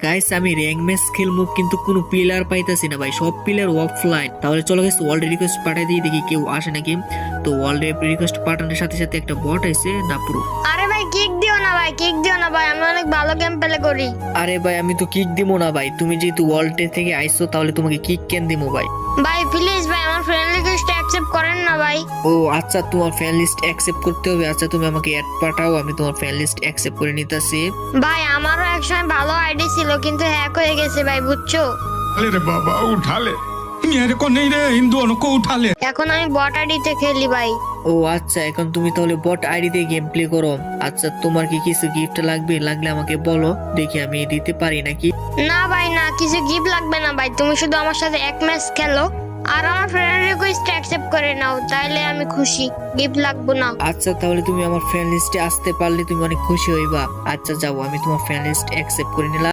Guys আমি rank match খেলবো কিন্তু কোনো প্লেয়ার পাইতাছি না ভাই, সব প্লেয়ার অফলাইন। তাহলে চলো গাইস ওয়ার্ল্ড রিকোয়েস্ট পাঠাই দিই, দেখি কেউ আসে নাকি। তো ওয়ার্ল্ড রিকোয়েস্ট পাঠানোর সাথে সাথে একটা বট আইছে না পুরো। আরে ভাই কিক দিও না ভাই, কিক দিও না ভাই, আমি অনেক ভালো গেম প্লে করি। আরে ভাই আমি তো কিক দিব না ভাই, তুমি যেহেতু ওয়ার্ল্ড থেকে আইছো তাহলে তোমাকে কিক কেন দিমো ভাই। ভাই প্লিজ ভাই আমার ফ্রেন্ড রিকোয়েস্ট অ্যাকসেপ্ট করেন না ভাই। ও আচ্ছা, তোমার ফ্যান লিস্ট অ্যাকসেপ্ট করতে হবে। আচ্ছা তুমি আমাকে অ্যাড পাঠাও, আমি তোমার ফ্যান লিস্ট অ্যাকসেপ্ট করে নিতেছি। ভাই আমারও একসময় ভালো আইডি ছিল কিন্তু হ্যাক হয়ে গেছে ভাই, বুঝছো? अरे रे बाबा उठा ले, मेरे को नहीं रे, इन दोनों को उठा ले। এখন আমি বট আইডিতে খেলি ভাই। ও আচ্ছা, এখন তুমি তাহলে বট আইডিতে গেম প্লে করো। আচ্ছা তোমার কি কিছু গিফট লাগবে? লাগলে আমাকে বলো, দেখি আমি দিতে পারি নাকি। না ভাই না, কিছু গিফট লাগবে না ভাই, তুমি শুধু আমার সাথে এক ম্যাচ খেলো আর আমার ফ্রেন্ড রিকোয়েস্ট অ্যাকসেপ্ট করে নাও, তাইলে আমি খুশি, গিফট লাগবে না। আচ্ছা তাহলে তুমি আমার ফ্যান লিস্টে আসতে পারলে তুমি অনেক খুশি হইবা। আচ্ছা যাও, আমি তোমার ফ্যান লিস্ট অ্যাকসেপ্ট করে নিলাম।